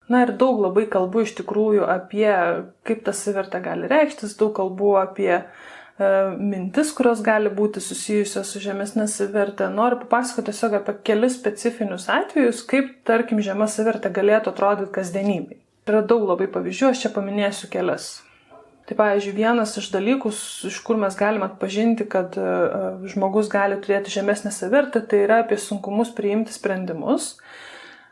Na ir daug labai kalbu iš tikrųjų apie, kaip ta savivertė gali reikštis, daug kalbu apie mintis, kurios gali būti susijusios su žemesnė savivertė. Noriu papasakoti tiesiog apie kelis specifinius atvejus, kaip, tarkim, žema savivertė galėtų atrodyti kasdienybėje. Yra daug labai pavyzdžių, aš čia paminėsiu kelias. Tai pavyzdžiui, vienas iš dalykų, iš kur mes galime atpažinti, kad žmogus gali turėti žemesnę savivertę, tai yra apie sunkumus priimti sprendimus.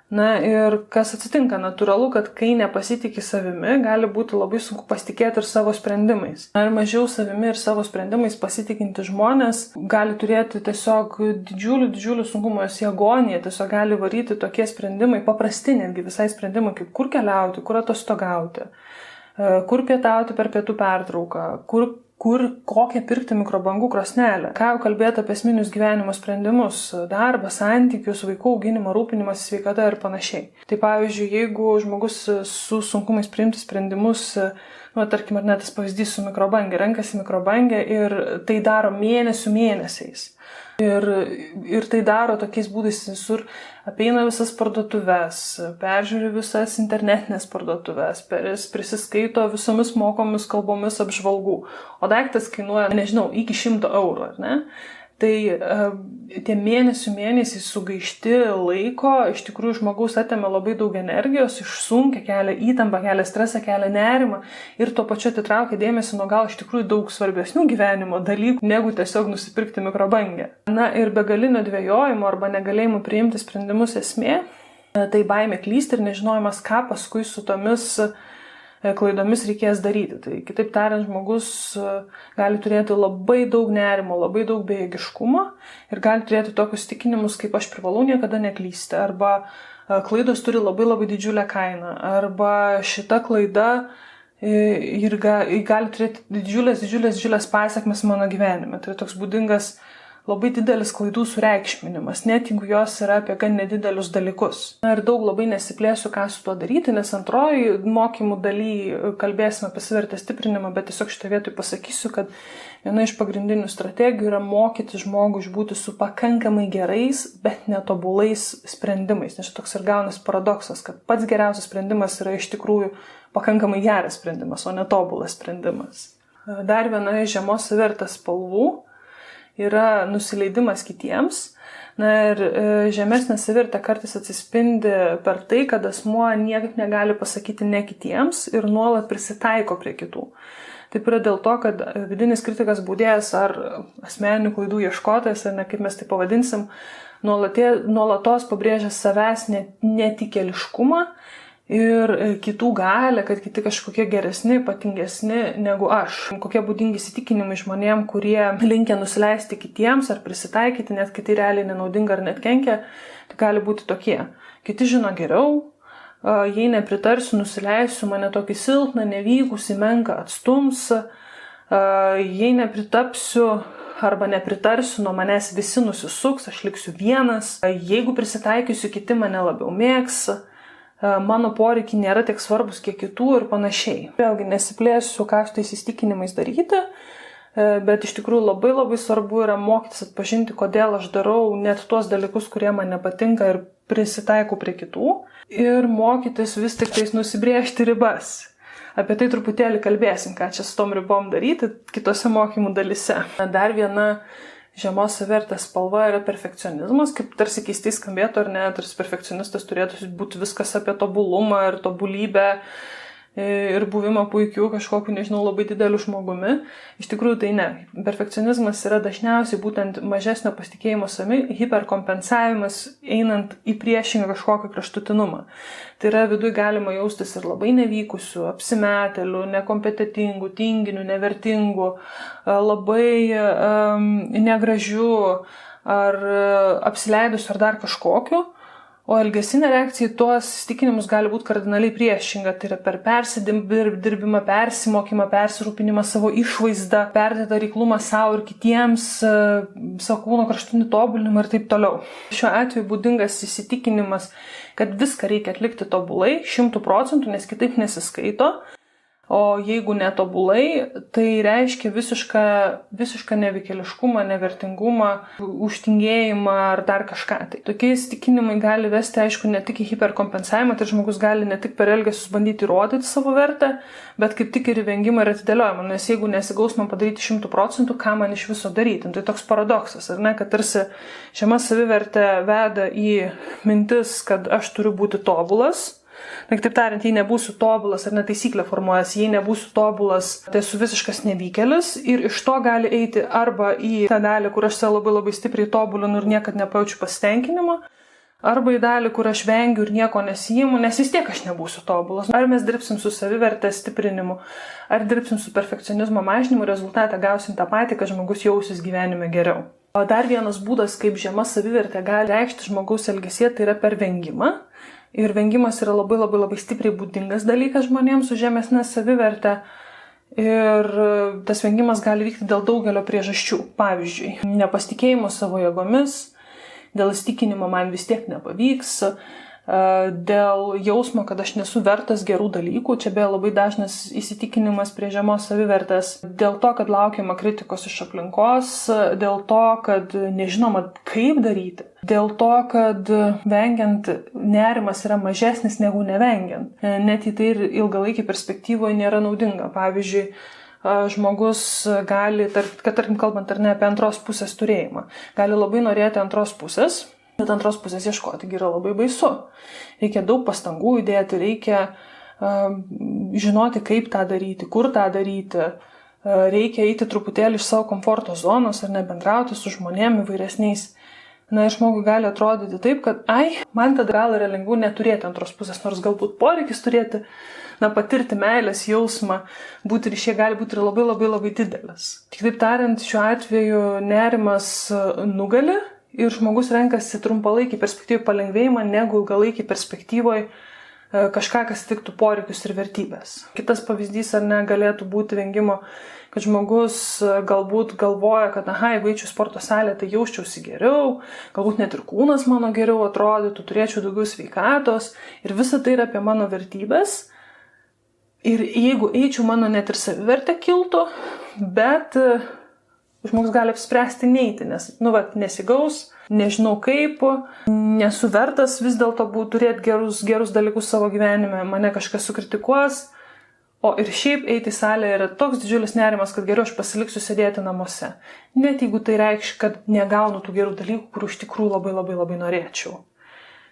Na ir kas atsitinka, natūralu, kad kai nepasitikė savimi, gali būti labai sunku pasitikėti ir savo sprendimais. Ar mažiau savimi ir savo sprendimais pasitikinti žmonės gali turėti tiesiog didžiulių sunkumų, jos į agoniją, tiesiog gali varyti tokie sprendimai, paprasti netgi visai sprendimai, kaip kur keliauti, kur atostogauti, kur pietauti per pietų pertrauką, kokią pirkti mikrobangų krosnelę. Ką jau kalbėti apie esminius gyvenimo sprendimus, darbą, santykius, vaikų auginimą, rūpinimas, sveikata ir panašiai. Tai pavyzdžiui, jeigu žmogus su sunkumais priimti sprendimus, tarkim, ar net tas pavyzdys su mikrobangė, renkasi mikrobangę ir tai daro mėnesiais. Ir tai daro tokiais būdais visur, apeina visas parduotuves, peržiūri visas internetinės parduotuves, prisiskaito visomis mokomis kalbomis apžvalgų, o daiktas kainuoja, iki 100 eurų, ar ne? Tai tie mėnesiai sugaišti laiko iš tikrųjų žmogaus atėmė labai daug energijos, išsunkia, kelia įtampą, kelia stresą, kelia nerimą ir tuo pačiu atitraukia dėmesį nuo gal iš tikrųjų daug svarbesnių gyvenimo dalykų, negu tiesiog nusipirkti mikrobangę. Na ir begalinio dvejojimo arba negalėjimo priimti sprendimus esmė, tai baimė klysti ir nežinojimas, ką paskui su tomis klaidomis reikės daryti. Tai kitaip tariant, žmogus gali turėti labai daug nerimo, labai daug bejėgiškumo ir gali turėti tokius tikinimus, kaip aš privalau niekada neklysti, arba klaidos turi labai didžiulę kainą, arba šita klaida ir gali turėti didžiulės pasekmes mano gyvenime. Tai toks būdingas labai didelis klaidų sureikšminimas, net jeigu jos yra apie gan nedidelius dalykus. Na ir daug labai nesiplėsiu, ką su tuo daryti, nes antroji mokymų daly kalbėsime apie savivertės stiprinimą, bet tiesiog šitą vietoj pasakysiu, kad viena iš pagrindinių strategijų yra mokyti žmogų išbūti su pakankamai gerais, bet netobulais sprendimais. Nes toks ir gaunas paradoksas, kad pats geriausias sprendimas yra iš tikrųjų pakankamai geras sprendimas, o netobulas sprendimas. Dar viena iš žemos savivertės spalvų yra nusileidimas kitiems. Na ir žemesnė savivertė kartais atsispindi per tai, kad asmuo niekaip negali pasakyti ne kitiems ir nuolat prisitaiko prie kitų. Taip yra dėl to, kad vidinis kritikas būdėjas ar asmeninių klaidų ieškotojas, ar ne kaip mes tai pavadinsim, nuolatos pabrėžia savęs netikėliškumą ir kitų galę, kad kiti kažkokie geresni, ypatingesni negu aš. Kokie būdingi įsitikinimai žmonėm, kurie linkę nusileisti kitiems ar prisitaikyti, net kai tai realiai nenaudinga ar net kenkia, tai gali būti tokie. Kiti žino geriau, jei nepritarsiu, nusileisiu, mane tokį silpną, nevykusį, menką atstums, jei nepritapsiu arba nepritarsiu, nuo manęs visi nusisuks, aš liksiu vienas, jeigu prisitaikysiu, kiti mane labiau mėgs, mano poreikiai nėra tiek svarbus kiek kitų ir panašiai. Vėlgi nesiplėsiu, ką su tais įsitikinimais daryti, bet iš tikrųjų labai svarbu yra mokytis atpažinti, kodėl aš darau net tuos dalykus, kurie man nepatinka ir prisitaikau prie kitų ir mokytis vis tik tais nusibrėžti ribas. Apie tai truputėlį kalbėsim, ką čia su tom ribom daryti kitose mokymų dalyse. Dar viena žemos savivertės spalva yra perfekcionizmas, kaip tarsi keistai skambėtų ar ne, tarsi perfekcionistas turėtų būti viskas apie tobulumą ir tobulybę ir buvimą puikiu kažkokiu, labai dideliu žmogumi. Iš tikrųjų tai ne. Perfekcionizmas yra dažniausiai būtent mažesnio pasitikėjimo savimi, hiperkompensavimas einant į priešingą kažkokį kraštutinumą. Tai yra viduj galima jaustis ir labai nevykusių, apsimetėlių, nekompetentingų, tinginių, nevertingų, labai negražių ar apsileidusių ar dar kažkokiu. O elgesinė reakcija į tuos įsitikinimus gali būti kardinaliai priešinga. Tai yra per persidirbimą, persimokymą, persirūpinimą savo išvaizdą, perdėtą reiklumą savo ir kitiems, savo kūno kraštutinį tobulinimą ir taip toliau. Šiuo atveju būdingas įsitikinimas, kad viską reikia atlikti tobulai, 100%, nes kitaip nesiskaito. O jeigu netobulai, tai reiškia visišką nevykėliškumą, nevertingumą, užtingėjimą ar dar kažką. Tai tokie įsitikinimai gali vesti, aišku, ne tik į hiperkompensavimą, tai žmogus gali ne tik per elgesius bandyti įrodyti savo vertę, bet kaip tik ir į vengimą ir atidėliojimą. Nes jeigu nesigaus man padaryti 100%, ką man iš viso daryti? Tai toks paradoksas, ar ne, kad tarsi žema savivertė veda į mintis, kad aš turiu būti tobulas. Kitaip tariant, jei nebūsiu tobulas, ar netaisyklė formuojasi, jei nebūsiu tobulas, tai esu visiškas nevykėlis ir iš to gali eiti arba į tą dalį, kur aš save labai stipriai tobulinu ir niekad nepajaučiu pasitenkinimo, arba į dalį, kur aš vengiu ir nieko nesiimu, nes vis tiek aš nebūsiu tobulas. Ar mes dirbsim su savivertės stiprinimu, ar dirbsim su perfekcionizmo mažinimu, rezultatą gausim tą patį, kad žmogus jausis gyvenime geriau. O dar vienas būdas, kaip žema savivertė gali reikšti žmogaus elgesyje, tai yra per vengimą. Ir vengimas yra labai stipriai būdingas dalykas žmonėms su žemesnė savivertė. Ir tas vengimas gali vykti dėl daugelio priežasčių. Pavyzdžiui, nepasitikėjimo savo jėgomis, dėl įsitikinimo man vis tiek nepavyks, dėl jausmo, kad aš nesu vertas gerų dalykų, čia beje labai dažnas įsitikinimas prie žemos savivertės, dėl to, kad laukiama kritikos iš aplinkos, dėl to, kad nežinoma kaip daryti, dėl to, kad vengiant nerimas yra mažesnis negu nevengiant. Net į tai ir ilgalaikį perspektyvoje nėra naudinga. Pavyzdžiui, žmogus gali, tarkim kalbant ar ne apie antros pusės turėjimą, gali labai norėti antros pusės, bet antros pusės ieškoti yra labai baisu. Reikia daug pastangų įdėti, reikia žinoti, kaip tą daryti, kur tą daryti. Reikia eiti truputėlį iš savo komforto zonos ar nebendrauti su žmonėm įvairesniais. Ir žmogui gali atrodyti taip, kad man tada gal yra lengviau neturėti antros pusės, nors galbūt poreikis turėti, patirti meilės jausmą, būti ryšyje gali būti ir labai didelis. Kitaip tariant, šiuo atveju nerimas nugali ir žmogus renkasi trumpalaikį perspektyvų palengvėjimą negu ilgalaikį perspektyvoje kažką, kas tiktų poreikius ir vertybės. Kitas pavyzdys ar ne galėtų būti vengimo, kad žmogus galbūt galvoja, kad jeigu eičiau sporto salę, tai jausčiausi geriau, galbūt net ir kūnas mano geriau atrodytų, turėčiau daugiau sveikatos ir visa tai yra apie mano vertybės. Ir jeigu eičiau, mano net ir savivertė kiltų, bet žmogus gali apspręsti neiti, nes, nesigaus, nežinau kaip, nesu vertas vis dėlto turėti gerus dalykus savo gyvenime, mane kažkas sukritikuos, o ir šiaip eiti į salę yra toks didžiulis nerimas, kad geriau aš pasiliksiu sėdėti namuose. Net jeigu tai reikš, kad negaunu tų gerų dalykų, kurių iš tikrųjų labai norėčiau.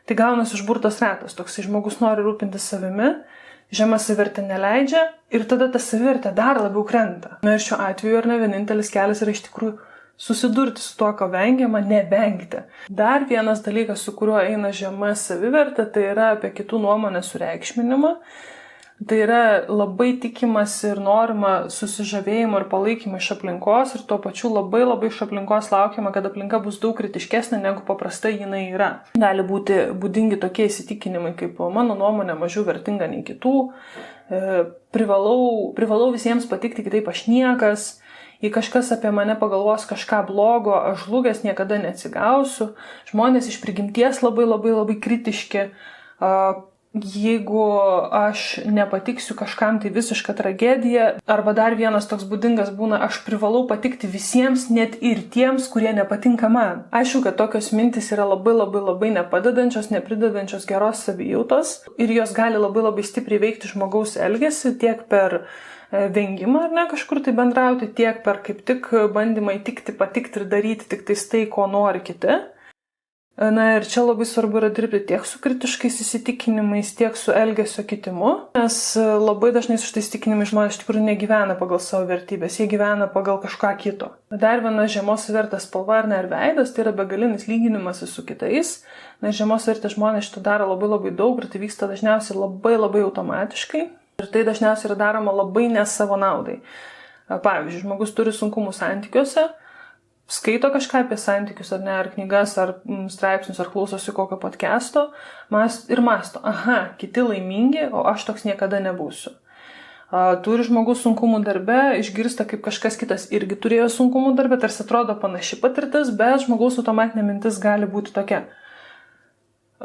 Tai gaunasi užburtas ratas, toksai žmogus nori rūpintis savimi, žema savivertė neleidžia ir tada ta savivertė dar labiau krenta. Ir šiuo atveju ar ne vienintelis kelias yra iš tikrųjų susidurti su to, ko vengiama, nevengti. Dar vienas dalykas, su kuriuo eina žema savivertė, tai yra apie kitų nuomonę sureikšminimą. Tai yra labai tikimas ir norima susižavėjimo ir palaikymo iš aplinkos ir tuo pačiu labai iš aplinkos laukiama, kad aplinka bus daug kritiškesnė negu paprastai jinai yra. Gali būti būdingi tokie įsitikinimai kaip mano nuomonė mažiau vertinga nei kitų, privalau visiems patikti, kitaip aš niekas, jei kažkas apie mane pagalvos kažką blogo, aš žlugęs niekada neatsigausiu, žmonės iš prigimties labai kritiški, jeigu aš nepatiksiu kažkam, tai visiška tragedija. Arba dar vienas toks būdingas būna, aš privalau patikti visiems, net ir tiems, kurie nepatinka man. Aišku, kad tokios mintis yra labai nepadedančios, nepridedančios geros savijautos ir jos gali labai stipriai veikti žmogaus elgesį tiek per vengimą ar ne kažkur tai bendrauti, tiek per kaip tik bandymą įtikti, patikti ir daryti tik tai, ko nori kiti. Ir čia labai svarbu yra dirbti tiek su kritiškais įsitikinimais, tiek su elgesio kitimu, nes labai dažnai su šitais įsitikinimais žmonės iš tikrųjų negyvena pagal savo vertybės, jie gyvena pagal kažką kito. Dar viena žemos vertės spalva ar ne ir veidas, tai yra begalinis lyginimasis su kitais. Žemos vertės žmonės šitą daro labai daug ir tai vyksta dažniausiai labai automatiškai. Ir tai dažniausiai yra daroma labai ne savo naudai. Pavyzdžiui, žmogus turi sunkumų santykiuose, skaito kažką apie santykius ar ne, ar knygas, ar straipsnius, ar klausosi kokio podcast'o ir mąsto, kiti laimingi, o aš toks niekada nebūsiu. Turi žmogus sunkumų darbe, išgirsta kaip kažkas kitas irgi turėjo sunkumų darbe, tarsi atrodo panaši patirtis, bet žmogaus automatinė mintis gali būti tokia.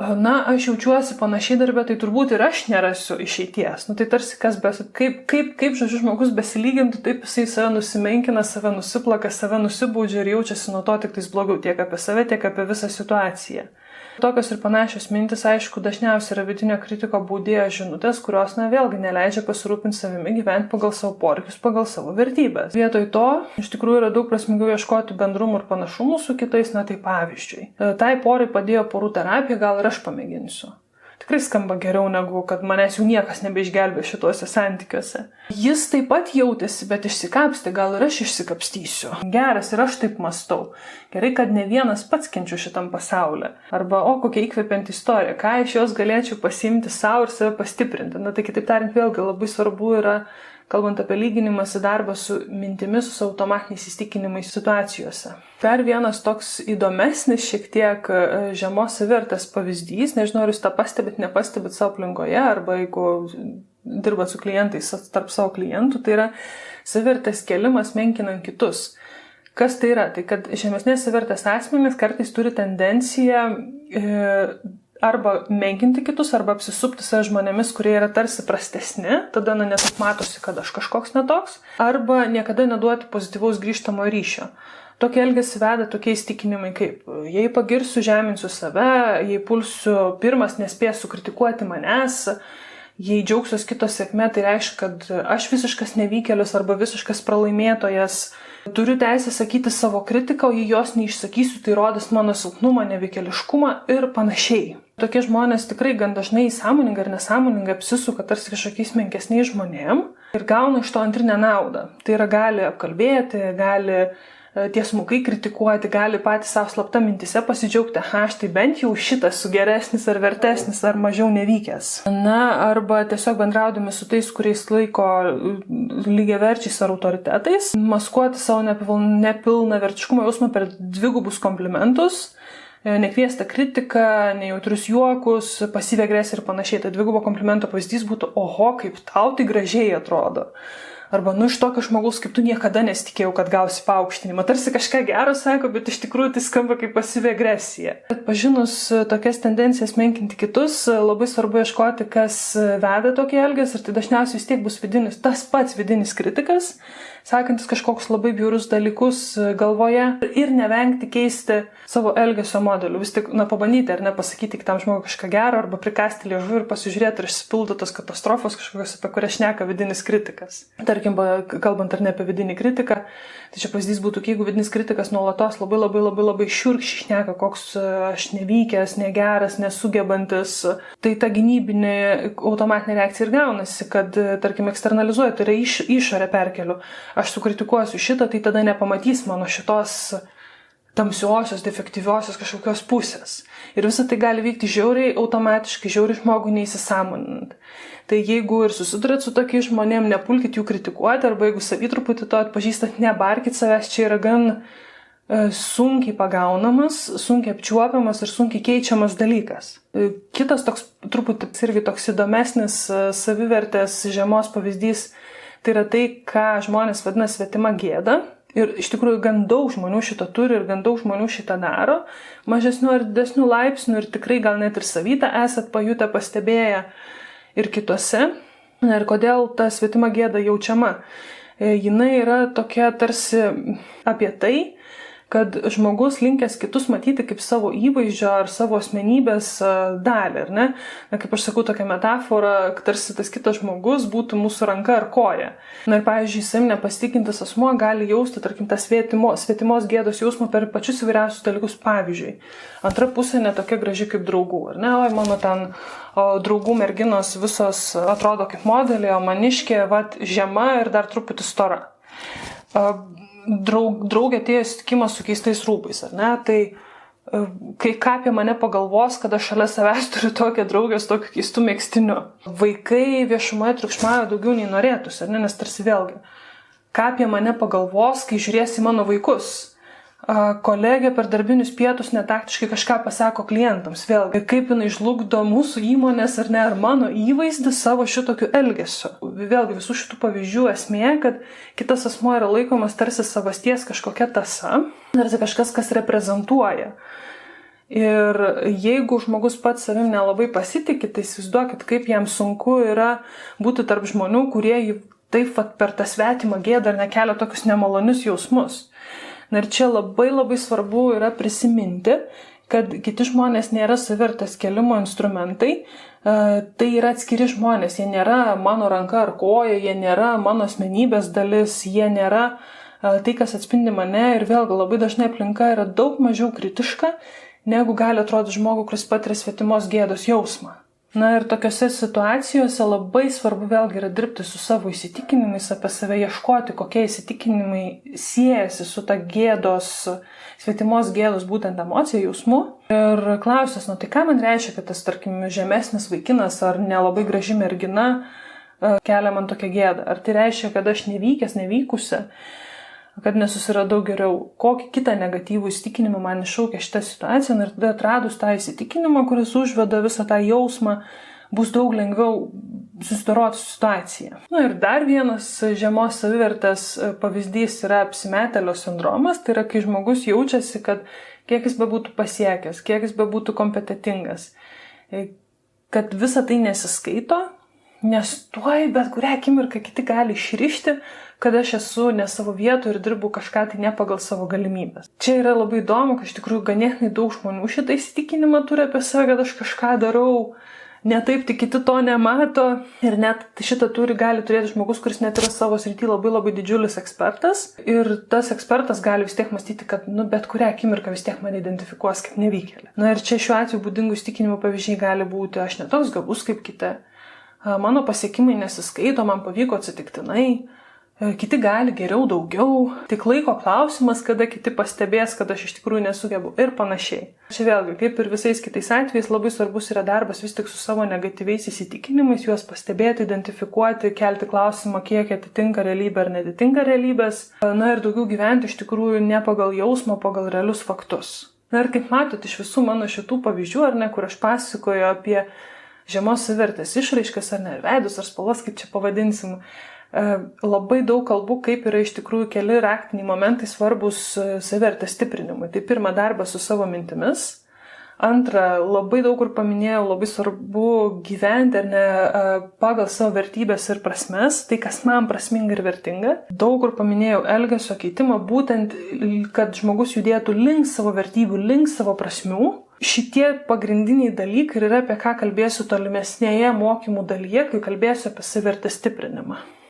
aš jaučiuosi panašiai darbę, tai turbūt ir aš nerasiu išeities. Tai tarsi kaip žodžiu, žmogus besilygintų, taip jisai save nusimenkina, save nusiplaka, save nusibaudžia ir jaučiasi nuo to tik tais blogiau tiek apie save, tiek apie visą situaciją. Tokios ir panašios mintis, aišku, dažniausiai yra vidinio kritiko baudėjo žinutės, kurios, vėlgi neleidžia pasirūpinti savimi, gyventi pagal savo poreikius, pagal savo vertybės. Vietoj to, iš tikrųjų, yra daug prasmingiau ieškoti bendrumų ir panašumų su kitais, tai pavyzdžiui. Tai porai padėjo porų terapija, gal ir aš pamėginsiu. Tikrai skamba geriau negu, kad manęs jau niekas nebeišgelbė šituose santykiuose. Jis taip pat jautėsi, bet išsikapstė, gal ir aš išsikapstysiu. Geras ir aš taip mąstau. Gerai, kad ne vienas pats kenčiu šitam pasaulyje. Arba, kokia įkvepianti istorija, ką iš jos galėčiau pasiimti savo ir save pastiprinti. Tai kitaip tariant, vėlgi labai svarbu yra, kalbant apie lyginimąsi darbą su mintimis, su automatiniais įsitikinimais situacijose. Dar vienas toks įdomesnis šiek tiek žemos savivertės pavyzdys, nežinau, ar jūs tą nepastebit savo aplinkoje, arba jeigu dirbat su klientais tarp savo klientų, tai yra savivertės kėlimas menkinant kitus. Kas tai yra? Tai kad žemesnės savivertės asmenys kartais turi tendenciją arba menkinti kitus, arba apsisupti save žmonėmis, kurie yra tarsi prastesni, tada netaip matosi, kad aš kažkoks netoks, arba niekada neduoti pozityvaus grįžtamo ryšio. Tokie elgesį veda tokie įsitikinimai kaip, jei pagirsiu, žeminsiu save, jei pulsiu pirmas, nespėsiu kritikuoti manęs, jei džiaugsiuos kito sėkme, tai reiškia, kad aš visiškas nevykėlis arba visiškas pralaimėtojas. Turiu teisę sakyti savo kritiką, o jei jos neišsakysiu, tai rodys mano silpnumą, nevykėliškumą ir panašiai. Tokie žmonės tikrai gan dažnai sąmoningai ir nesąmoningai apsisuka tarsi kažkokiais menkesniais žmonėm ir gauna iš to antrinę naudą. Tai yra gali apkalbėti, gali tiesmukai kritikuoti, gali patys savo slapta mintise pasidžiaugti, štai bent jau šitas geresnis ar vertesnis ar mažiau nevykęs. Arba tiesiog bendraudami su tais, kuriais laiko lygiaverčiais ar autoritetais, maskuoti savo nepilnavertiškumo jausmą per dvigubus komplimentus, nekviestą kritiką, nejautrius juokus, pasyvią agresiją ir panašiai. Tai dvigubo komplimento pavyzdys būtų, kaip tau tai gražiai atrodo. Arba, iš tokio žmogaus, kaip tu niekada nesitikėjau, kad gausi paaukštinimą. Tarsi kažką gero sako, bet iš tikrųjų tai skamba kaip pasyvi agresija. Pažinus tokias tendencijas menkinti kitus, labai svarbu ieškoti, kas veda tokį elgesį, ir tai dažniausiai vis tiek bus tas pats vidinis kritikas, sakantis kažkoks labai bjaurius dalykus galvoje ir nevengti keisti savo elgesio modelių. Vis tik, pabandyti ar nepasakyti kitam žmogui kažką gero, arba prikasti liežuvį ir pasižiūrėti, ar išsipildo tos katastrofos kažkokios, apie kurias šneka vidinis kritikas. Tarkim, kalbant ar ne apie vidinį kritiką, tai čia pavyzdys būtų, jeigu vidinis kritikas nuolatos labai šiurkščiai šneka, koks aš nevykęs, negeras, nesugebantis, tai ta gynybinė automatinė reakcija ir gaunasi, kad, tarkim, eksternalizuoju, tai yra išorę perkeliu. Aš sukritikuosiu šitą, tai tada nepamatys mano šitos tamsiosios, defektyviosios kažkokios pusės. Ir visą tai gali vykti žiauriai automatiškai, žiauriai žmogui neįsisąmoninant. Tai jeigu ir susidurėt su tokiais žmonėm, nepulkit jų kritikuoti, arba jeigu savy truputį to atpažįstat, nebarkit savęs, čia yra gan sunkiai pagaunamas, sunkiai apčiuopiamas ir sunkiai keičiamas dalykas. Kitas toks truputį irgi toks įdomesnis savivertės žemos pavyzdys, tai yra tai, ką žmonės vadina svetima gėda. Ir iš tikrųjų gan daug žmonių šito turi ir gan daug žmonių šitą daro, mažesnių ar didesnių laipsnių, ir tikrai gal net ir savytą esat pajutę, pastebėję ir kitose. Ir kodėl ta svetima gėda jaučiama? Jinai yra tokia tarsi apie tai, kad žmogus linkęs kitus matyti kaip savo įvaizdžio ar savo asmenybės dalį, ar ne? Kaip aš sakau, tokia metafora, tarsi tas kitas žmogus būtų mūsų ranka ar koja. Ir pavyzdžiui, savim nepasitikintis asmuo gali jausti, tarkim, tą svetimos gėdos jausmą per pačius įvairiausius dalykus. Pavyzdžiui, antra pusė netokia graži kaip draugų, ar ne? Mano ten draugų merginos visos atrodo kaip modeliai, o maniškė, žema ir dar truputį stora. Draugė atėjo susitikimą su keistais rūbais, ar ne? Tai kai ką apie mane pagalvos, kad aš šalia savęs turiu tokią draugę su tokiu keistu megztiniu. Vaikai viešumoje triukšmauja daugiau nei norėtųsi, ar ne? Nes tarsi vėlgi, ką apie mane pagalvos, kai žiūrės į mano vaikus. Kolegė per darbinius pietus netaktiškai kažką pasako klientams. Vėlgi, kaip jinai žlugdo mūsų įmonės ar ne, ar mano įvaizdį savo šitokiu elgesiu. Vėlgi, visų šitų pavyzdžių esmė, kad kitas asmuo yra laikomas tarsi savasties kažkokia tąsa, tarsi kažkas, kas reprezentuoja. Ir jeigu žmogus pats savim nelabai pasitikė, tai įsivaizduokit, kaip jam sunku yra būti tarp žmonių, kurie jį taip per tą svetimą gėdą ar nekelia tokius nemalonius jausmus. Na ir čia labai svarbu yra prisiminti, kad kiti žmonės nėra savivertės kėlimo instrumentai, tai yra atskiri žmonės, jie nėra mano ranka ar koja, jie nėra mano asmenybės dalis, jie nėra tai, kas atspindi mane ir vėlgi labai dažnai aplinka yra daug mažiau kritiška, negu gali atrodyti žmogų, kuris patiria svetimos gėdos jausmą. Na ir tokiose situacijose labai svarbu vėlgi yra dirbti su savo įsitikinimais, apie save ieškoti, kokie įsitikinimai siejasi su ta gėdos, svetimos gėdos būtent emocija, jausmu. Ir klausęs, tai ką man reiškia, kad tas, tarkim, žemesnis vaikinas ar nelabai graži mergina kelia man tokią gėdą? Ar tai reiškia, kad aš nevykęs, nevykusi, kad nesusiradau geriau, kokį kitą negatyvų įsitikinimą man iššaukia šitą situaciją, ir tada atradus tą įsitikinimą, kuris užveda visą tą jausmą, bus daug lengviau susidoroti su situacija. Na ir dar vienas žemos savivertės pavyzdys yra apsimetėlio sindromas, tai yra, kai žmogus jaučiasi, kad kiek jis bebūtų pasiekęs, kiek jis bebūtų kompetentingas, kad visa tai nesiskaito, nes tuoj bet kurią akimirką kiti gali išrišti, kad aš esu ne savo vietoje ir dirbu kažką tai ne pagal savo galimybės. Čia yra labai įdomu, kad iš tikrųjų ganėtinai daug žmonių šitą įsitikinimą turi apie save, kad aš kažką darau ne taip, tik kiti to nemato. Ir net šitą gali turėti žmogus, kuris net yra savo srity labai didžiulis ekspertas. Ir tas ekspertas gali vis tiek mąstyti, kad bet kurią akimirką vis tiek mane identifikuos kaip nevykėlį. Na ir čia šiuo atveju būdingų įsitikinimų pavyzdžiai gali būti, aš netoks gabus kaip kiti, mano pasiekimai nesiskaito, man pavyko atsitiktinai, kiti gali geriau, daugiau, tik laiko klausimas, kada kiti pastebės, kad aš iš tikrųjų nesugebu ir panašiai. Čia vėlgi, kaip ir visais kitais atvejais, labai svarbus yra darbas vis tik su savo negatyviais įsitikinimais, juos pastebėti, identifikuoti, kelti klausimą, kiek atitinka realybę ar netitinka realybės. Na ir daugiau gyventi iš tikrųjų ne pagal jausmą, pagal realius faktus. Na ir kaip matot, iš visų mano šitų pavyzdžių, ar ne, kur aš pasakoju apie žemos savivertės išraiškas, ar ne, veidus, ar spalvas, kaip čia pavadinsim, labai daug kalbų, kaip yra iš tikrųjų keli raktiniai momentai svarbus savivertės stiprinimui. Tai pirma, darbas su savo mintimis. Antra, labai daug kur paminėjau, labai svarbu gyventi ar ne pagal savo vertybės ir prasmes, tai kas man prasminga ir vertinga. Daug kur paminėjau elgesio keitimą, būtent, kad žmogus judėtų link savo vertybių, link savo prasmių. Šitie pagrindiniai dalykai yra, apie ką kalbėsiu tolimesnėje mokymų dalyje, kai kalbėsiu apie savivertės stiprinimą.